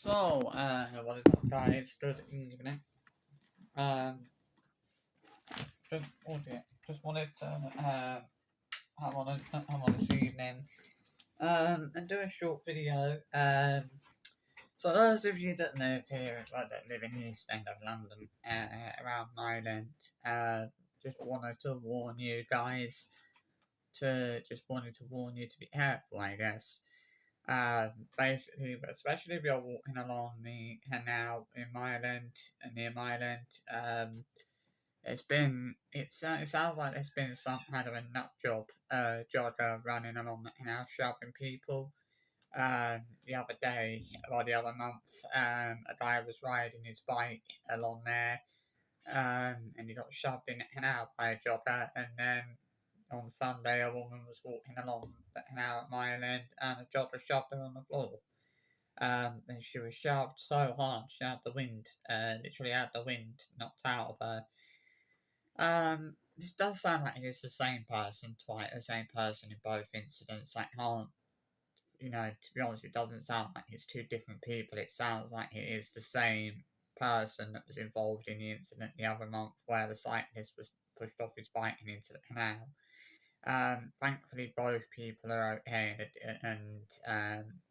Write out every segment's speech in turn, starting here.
What is up, guys? Good evening. Um, just wanted to have on this evening. And do a short video. So those of you that live here, that live in the East End of London, around Ireland, just wanted to warn you guys to be careful, I guess. Basically, especially if you're walking along the canal in Ireland and near Ireland, it sounds like there's been some kind of a nut job, jogger running along the canal shoving people. The other day, or the other month, a guy was riding his bike along there, and he got shoved in the canal by a jogger, and then on Sunday, a woman was walking along the canal at Mile End, and a jogger shoved her on the floor. And she was shoved so hard she had the wind, literally had the wind knocked out of her. This does sound like it's the same person, the same person in both incidents. I can't, to be honest, it doesn't sound like it's two different people. It sounds like it is the same person that was involved in the incident the other month where the cyclist was pushed off his bike and into the canal. Thankfully, both people are okay and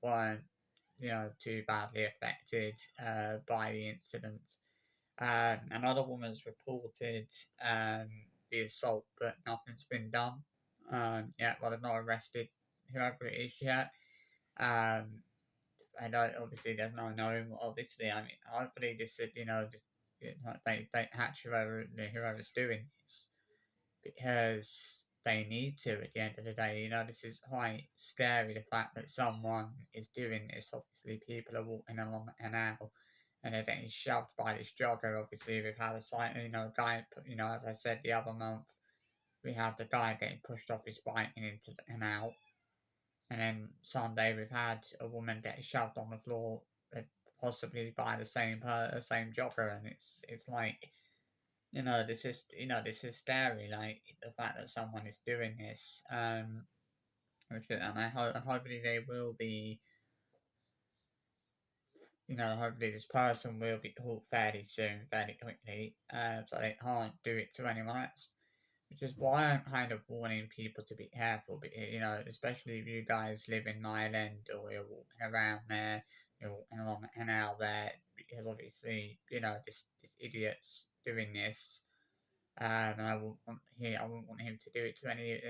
weren't, too badly affected by the incident. Another woman's reported the assault, but nothing's been done. Yeah, well, they've not arrested whoever it is yet. Um, and obviously, there's no known. Obviously, I mean, hopefully, this, they catch whoever's doing this, because they need to at the end of the day. This is quite scary, the fact that someone is doing this. Obviously, people are walking along the canal and they're getting shoved by this jogger. Obviously, we've had guy, as I said the other month, we had the guy getting pushed off his bike and into the canal. And then Sunday, we've had a woman get shoved on the floor, possibly by the same jogger, and it's like, this is scary. Like, the fact that someone is doing this, and hopefully they will be, hopefully this person will be caught fairly soon, fairly quickly, so they can't do it to anyone else. Which is why I'm kind of warning people to be careful, especially if you guys live in Ireland or you're walking around there, you're walking along the canal there, because obviously, this idiot's doing this. And I wouldn't want him to do it to any of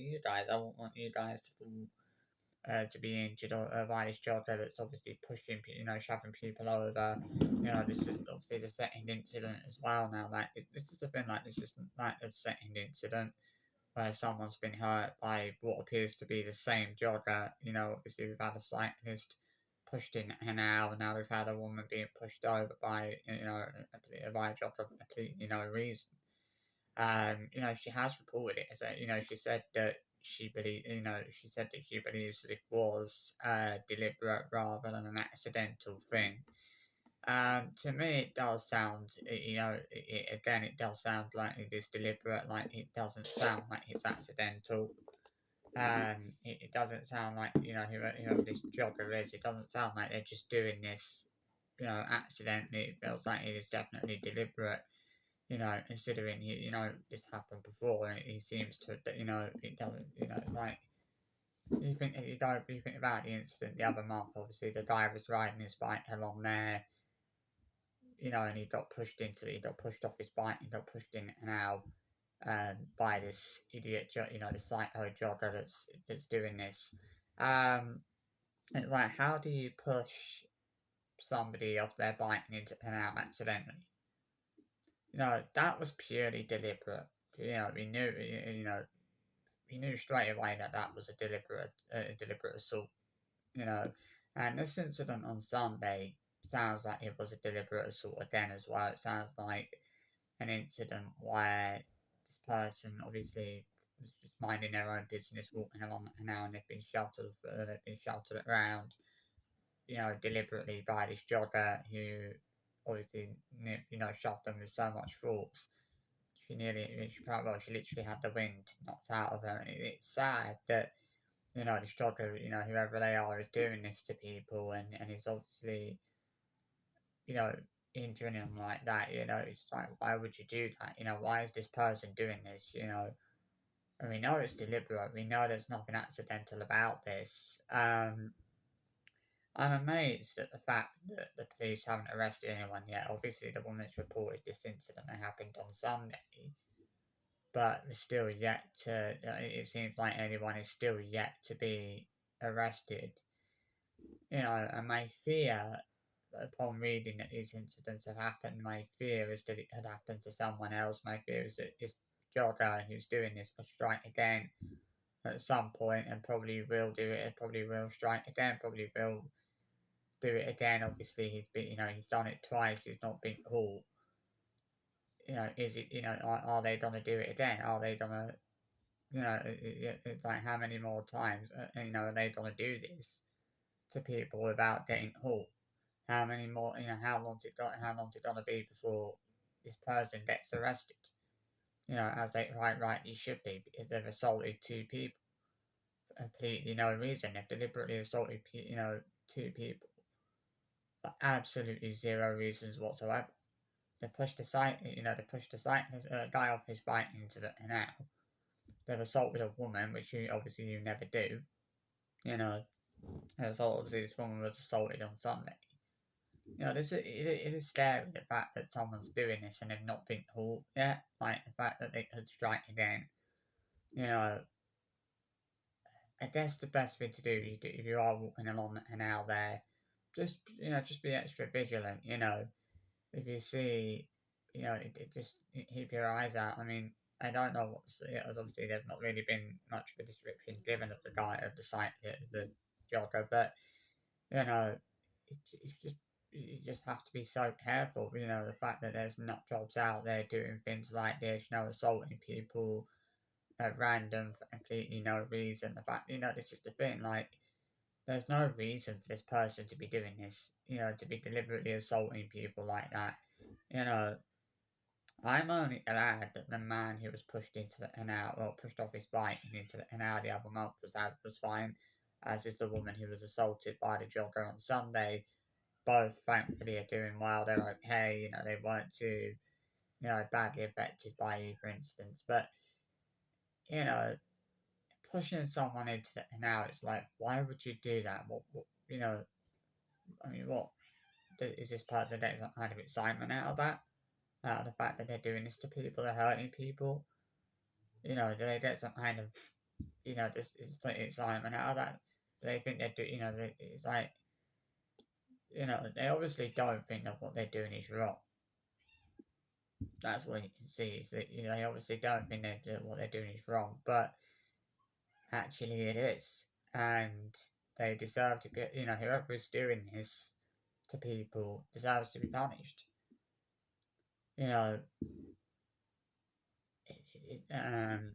you guys. I wouldn't want you guys to be injured by this jogger that's obviously pushing, shoving people over. This is obviously the second incident as well. Now, like, this is the thing. Like, this isn't like the second incident where someone's been hurt by what appears to be the same jogger. Obviously we've had a cyclist pushed in an canal, and now we've had a woman being pushed over by by a jogger for completely no reason. She has reported it as she said that she believes that it was deliberate rather than an accidental thing. To me, it does sound, again, it does sound like it is deliberate. Like, it doesn't sound like it's accidental. It doesn't sound like, whoever this jogger is, it doesn't sound like they're just doing this, accidentally. It feels like it is definitely deliberate. Considering this happened before, and he seems to, it doesn't, like, you think about the incident the other month. Obviously, the guy was riding his bike along there, and he got pushed off his bike, and got pushed in and out, by this idiot, this psycho jogger that's doing this. It's like, how do you push somebody off their bike and into an out accidentally? That was purely deliberate. We knew, we knew straight away that that was a deliberate assault. You know, and this incident on Sunday sounds like it was a deliberate assault again as well. It sounds like an incident where this person obviously was just minding their own business, walking along the canal, and they've been shoved to the ground, deliberately by this jogger who obviously, shoved them with so much force. She literally had the wind knocked out of her, and it's sad that this jogger, whoever they are, is doing this to people, and is obviously, you know, injuring them like that. It's like, why would you do that? Why is this person doing this? And we know it's deliberate. We know there's nothing accidental about this. I'm amazed at the fact that the police haven't arrested anyone yet. Obviously, the woman's reported this incident that happened on Sunday, but we're still yet to. It seems like anyone is still yet to be arrested. And my fear, upon reading that these incidents have happened, my fear is that it had happened to someone else. My fear is that this jogger who's doing this will strike again at some point, and probably will do it. And probably will strike again. Probably will do it again. Obviously, he's done it twice. He's not been caught. Is it? Are they gonna do it again? Are they gonna? It's like how many more times? Are they gonna do this to people without getting caught? How many more? How long's it got? How long's it gonna be before this person gets arrested? As they quite rightly should be, because they've assaulted two people for completely no reason. They've deliberately assaulted, two people for absolutely zero reasons whatsoever. They pushed the guy off his bike into the canal. They've assaulted a woman, which obviously you never do. You know, obviously this woman was assaulted on Sunday. It is scary the fact that someone's doing this and they've not been caught yet. Like the fact that they could strike again. You know, I guess the best thing to do if you are walking along the canal there, just be extra vigilant. If you see, just keep your eyes out. I mean, I don't know obviously there's not really been much of a description given of the guy of the site, the jogger, but you know, it's just you just have to be so careful. The fact that there's nut jobs out there doing things like this, assaulting people at random for completely no reason. The fact, this is the thing, like. There's no reason for this person to be doing this, to be deliberately assaulting people like that. You know, I'm only glad that the man who was pushed into the canal, or pushed off his bike and into the canal the other month was fine, as is the woman who was assaulted by the jogger on Sunday. Both, thankfully, are doing well. They're okay. They weren't too, badly affected by either instance. But, you know, pushing someone into the canal, it's like, why would you do that? I mean, what? Is this part of the day some kind of excitement out of that? Out of the fact that they're doing this to people, they're hurting people? Do they get some kind of, this excitement out of that? Do they think they're doing, it's like, they obviously don't think that what they're doing is wrong. That's what you can see, is that, they obviously don't think what they're doing is wrong, but actually it is. And they deserve to be, whoever is doing this to people deserves to be punished. You know, it, it, um,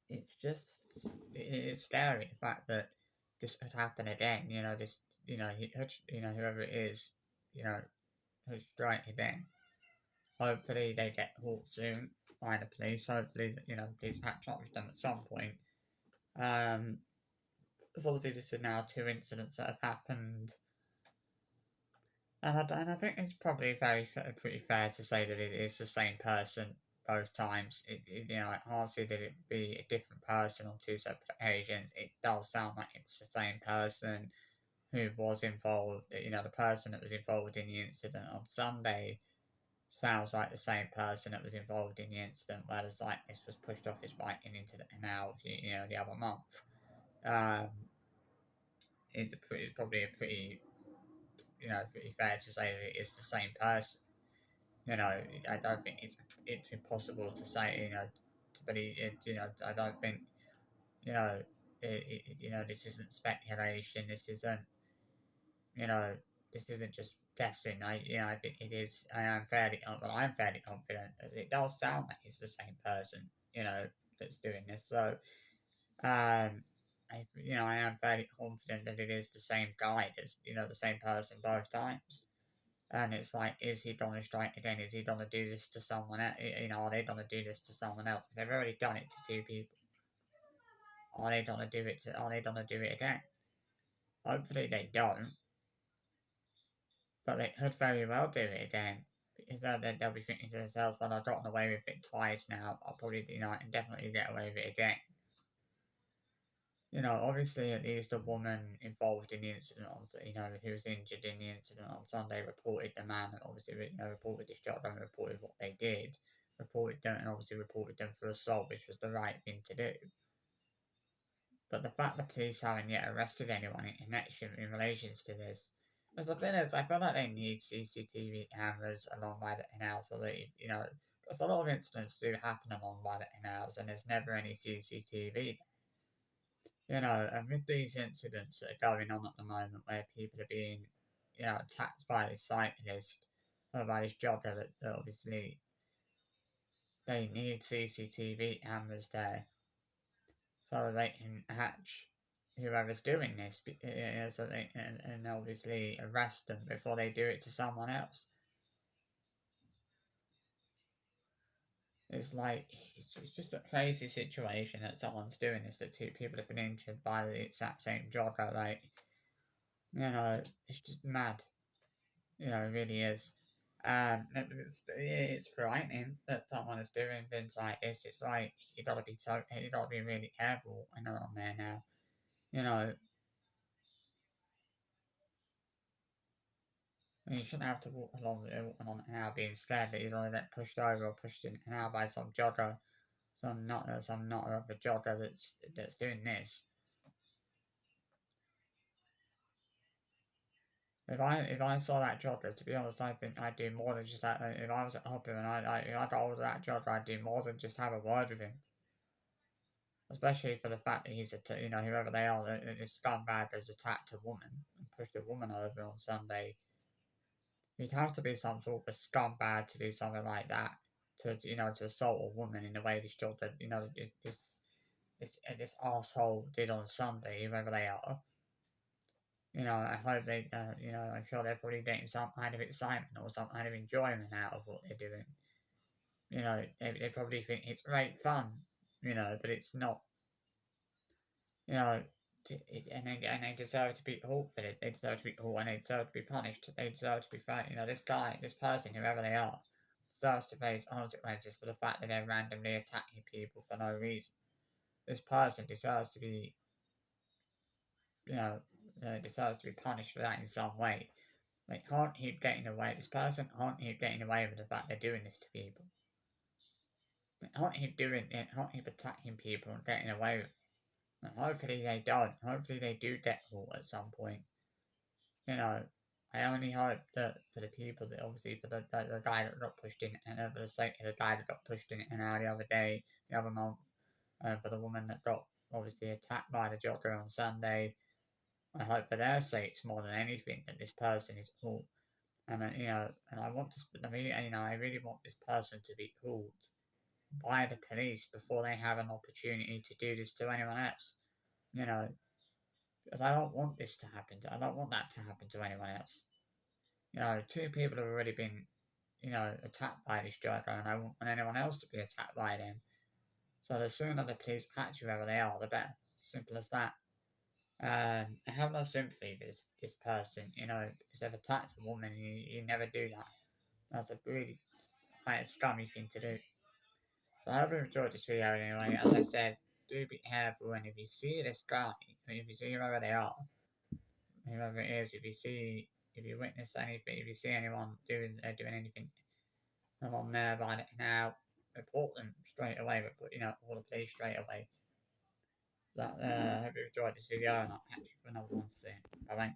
it's just it's scary the fact that this could happen again. Whoever it is, you know, who's strike again. Hopefully they get caught soon by the police. Hopefully, the police catch up with them at some point. Because obviously this is now two incidents that have happened. And I think it's probably pretty fair to say that it is the same person both times. I can't see that it be a different person on two separate occasions. It does sound like it's the same person who was involved. The person that was involved in the incident on Sunday sounds like the same person that was involved in the incident where the cyclist was pushed off his bike and into the canal, the other month. Um, it's probably pretty fair to say that it is the same person. I don't think it's impossible to say, to believe it. I don't think, you know, this isn't speculation. This isn't, you know, this isn't just guessing. I think it is. I'm fairly confident that it does sound like it's the same person, that's doing this. So, I am fairly confident that it is the same guy. That's, the same person both times. And it's like, is he gonna strike again? Is he gonna do this to someone else? Are they gonna do this to someone else? They've already done it to two people. are they gonna do it? Are they gonna do it again? Hopefully they don't, but they could very well do it again. Because they'll be thinking to themselves, "Well, I've gotten away with it twice now. I'll probably, I can definitely get away with it again." Obviously, at least the woman involved in the incident, who was injured in the incident on Sunday, reported the man, and obviously, reported the shot and reported what they did, reported them, and obviously reported them for assault, which was the right thing to do. But the fact the police haven't yet arrested anyone in connection in relation to this, as the thing is, I feel like they need CCTV cameras along by the canal so that because a lot of incidents do happen along by the canals, and there's never any CCTV. And with these incidents that are going on at the moment where people are being, attacked by this cyclist or by this jogger, that obviously they need CCTV cameras there so that they can catch whoever's doing this, so they and obviously arrest them before they do it to someone else. It's like it's just a crazy situation that someone's doing this, that two people have been injured by the exact same jogger. Like, it's just mad. It really is. It's frightening that someone is doing things like this. It's like you gotta be really careful when they're on there now. You know, you shouldn't have to walk along on the canal being scared that you're gonna get pushed over or pushed in the canal by some jogger, some not of a jogger that's doing this. If I saw that jogger, to be honest, I think I'd do more than just that. If I was at Hopper and if I got hold of that jogger, I'd do more than just have a word with him. Especially for the fact that whoever they are, this scumbag has attacked a woman and pushed a woman over on Sunday. You'd have to be some sort of a scumbag to do something like that, to assault a woman in the way this job that this asshole did on Sunday, whoever they are. I hope I'm sure they're probably getting some kind of excitement or some kind of enjoyment out of what they're doing. They probably think it's great fun, but it's not. you know, and they deserve to be caught for it. They deserve to be caught and they deserve to be punished. They deserve to be found. This person, whoever they are, deserves to face consequences for the fact that they're randomly attacking people for no reason. This person deserves to be, you know, deserves to be punished for that in some way. They can't keep getting away. This person can't keep getting away with the fact they're doing this to people. They can't keep doing it. Can't keep attacking people and getting away with it. And hopefully they don't. Hopefully they do get caught at some point. you know, I only hope that for the people that obviously for the guy that got pushed in, and for the sake of the guy that got pushed in and out the other day, the other month, for the woman that got obviously attacked by the jogger on Sunday, I hope for their sakes more than anything that this person is caught. And and I want this. I really want this person to be caught by the police before they have an opportunity to do this to anyone else. You know, because I don't want this to happen. I don't want that to happen to anyone else. Two people have already been, attacked by this joker, and I won't want anyone else to be attacked by them. So the sooner the police catch whoever they are, the better. Simple as that. I have no sympathy for this person. If they've attacked a woman, you never do that. That's a really quite a scummy thing to do. So I hope you enjoyed this video anyway. As I said, do be careful, and if you see this guy, if you see whoever they are, whoever it is, if you witness anything, if you see anyone doing anything along there by it now, report them straight away. But call the police straight away. So I hope you enjoyed this video, and I'll catch you for another one soon. Bye bye.